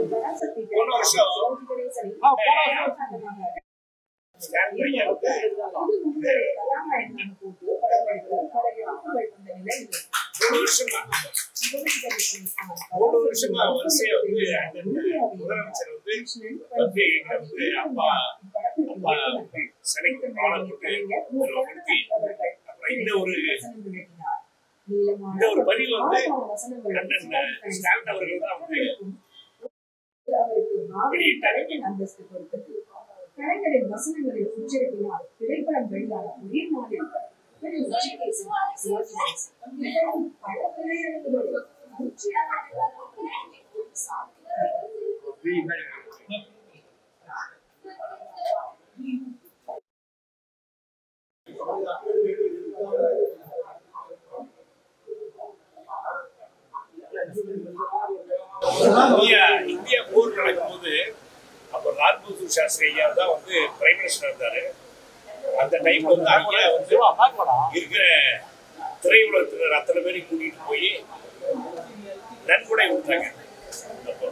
போன வருஷம் வருஷமா வரிசையா முதலமைச்சர் அப்பா சிலைக்கு பாலம் போட்டு இந்த ஒரு பதிவு ஸ்டாலின் அவர்கள் தான் கலைஞரின் வசனங்களை உச்சரிப்பினால் திரைப்படம் வெளியான ஒரே நாளில் இந்தியா போர் நடக்கும்போது அப்போ லால் பகதூர் சாஸ்திரி ஐயா தான் பிரைம் மினிஸ்டர் இருந்தாரு. அந்த டைம்ல ஐயா இருக்கிற திரையுலகத்தினர் அத்தனை பேரையும் கூட்டிட்டு போய் நன்கொடை கொடுத்தாங்க. அப்போ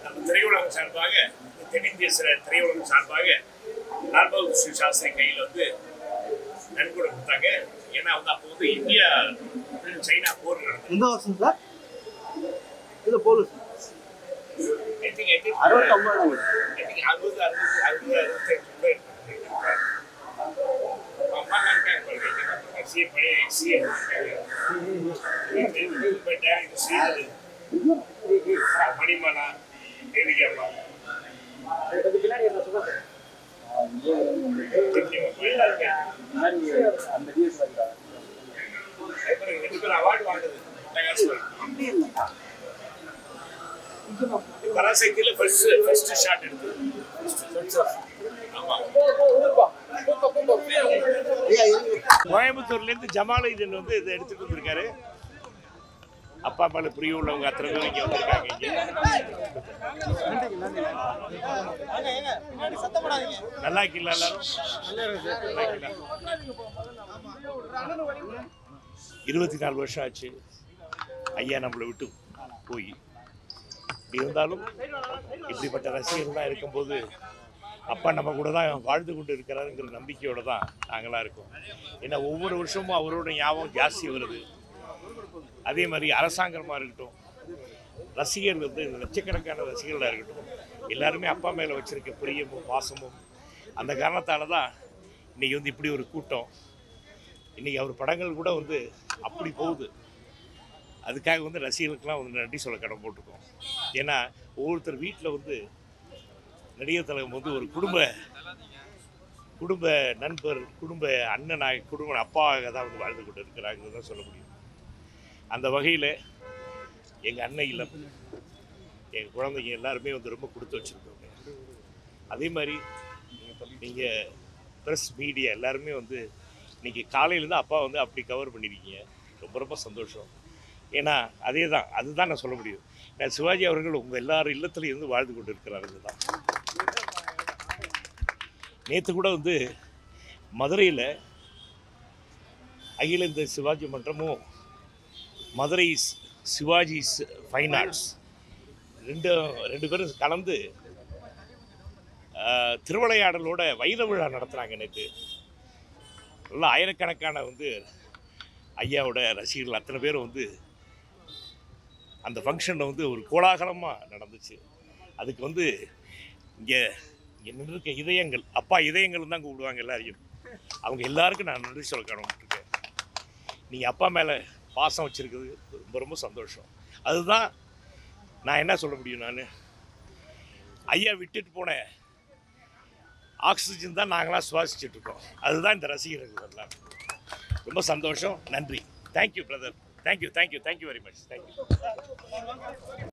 நம்ம திரையுலகம் சார்பாக தென்னிந்திய திரையுலகம் சார்பாக லால் பகதூர் சாஸ்திரி கையில் நன்கொடை கொடுத்தாங்க. ஏன்னா அப்போ இந்தியா சைனா போர் நடந்தது. எந்த வருஷம் சார்? இது police I think 60 Manimala தேவிகாமா award வாங்குது. பராசக்தியில ஃபர்ஸ்ட் ஷாட் எடுத்து கோயம்புத்தூர்ல இருந்து ஜமாலுதீன் இதை எடுத்துட்டு வந்திருக்காரு. அப்பா மேல புரிய உள்ளவங்க அத்தனை பேர் இங்க வந்திருக்காங்க. நல்லா இருக்கீங்களா எல்லாரும்? 24 வருஷம் ஆச்சு ஐயா நம்மளை விட்டு போய். இருந்தாலும் இப்படிப்பட்ட ரசிகர்களாக இருக்கும்போது அப்பா நம்ம கூட தான் வாழ்ந்து கொண்டு இருக்கிறாருங்கிற நம்பிக்கையோடு தான் நாங்களாம் இருக்கோம். ஏன்னா ஒவ்வொரு வருஷமும் அவரோட ஞாபகம் ஜாஸ்தி வருது. அதே மாதிரி அரசாங்கமாக இருக்கட்டும், ரசிகர்கள் லட்சக்கணக்கான ரசிகர்களாக இருக்கட்டும், எல்லாருமே அப்பா மேலே வச்சுருக்க பிரியமும் பாசமும் அந்த காரணத்தால் தான் இன்றைக்கி இப்படி ஒரு கூட்டம். இன்றைக்கி அவர் படங்கள் கூட அப்படி போகுது. அதுக்காக ரசிகர்களுக்கெல்லாம் நன்றி சொல்ல கடன் போட்டிருக்கோம். ஏன்னா ஒவ்வொருத்தர் வீட்டில் நடிகர் தலைவர் ஒரு குடும்ப நண்பர், குடும்ப அண்ணனாக, குடும்ப அப்பாவாக தான் வாழ்ந்து கொண்டு இருக்கிறாங்கன்னு தான் சொல்ல முடியும். அந்த வகையில் எங்கள் அண்ணன் இல்லம், எங்கள் குழந்தைங்க எல்லாருமே ரொம்ப கொடுத்து வச்சுருக்கோங்க. அதே மாதிரி நீங்கள் ப்ரெஸ் மீடியா எல்லாருமே இன்றைக்கி காலையிலேருந்து அப்பா அப்படி கவர் பண்ணியிருக்கீங்க. ரொம்ப ரொம்ப சந்தோஷம். ஏன்னா அதுதான் நான் சொல்ல முடியும். நான் சிவாஜி அவர்கள் உங்கள் எல்லாரும் இல்லத்துலேயும் இருந்து வாழ்ந்து கொண்டு இருக்கிறாருங்க தான். நேற்று கூட மதுரையில் அகில இந்திய சிவாஜி மன்றமும் மதுரை சிவாஜி ஃபைன் ஆர்ட்ஸ் ரெண்டு பேரும் கலந்து திருவிளையாடலோட வைர விழா நடத்துகிறாங்க. நேற்று நல்லா ஆயிரக்கணக்கான ஐயாவோட ரசிகர்கள் அத்தனை பேரும் அந்த ஃபங்க்ஷனில் ஒரு கோலாகலமாக நடந்துச்சு. அதுக்கு இங்கே நின்று இருக்க இதயங்கள், அப்பா இதயங்கள் தான் கூப்பிடுவாங்க எல்லாரையும். அவங்க எல்லாருக்கும் நான் நன்றி சொல்ல கடமைப்பட்டிருக்கேன். நீங்கள் அப்பா மேலே பாசம் வச்சுருக்கிறது ரொம்ப ரொம்ப சந்தோஷம். அதுதான் நான் என்ன சொல்ல முடியும். நான் ஐயா விட்டுட்டு போன ஆக்சிஜன் தான் நாங்களாம் சுவாசிச்சுட்ருக்கோம். அதுதான் இந்த ரசிகர்கள் எல்லாம். ரொம்ப சந்தோஷம். நன்றி. Thank you brother. Thank you very much. Thank you.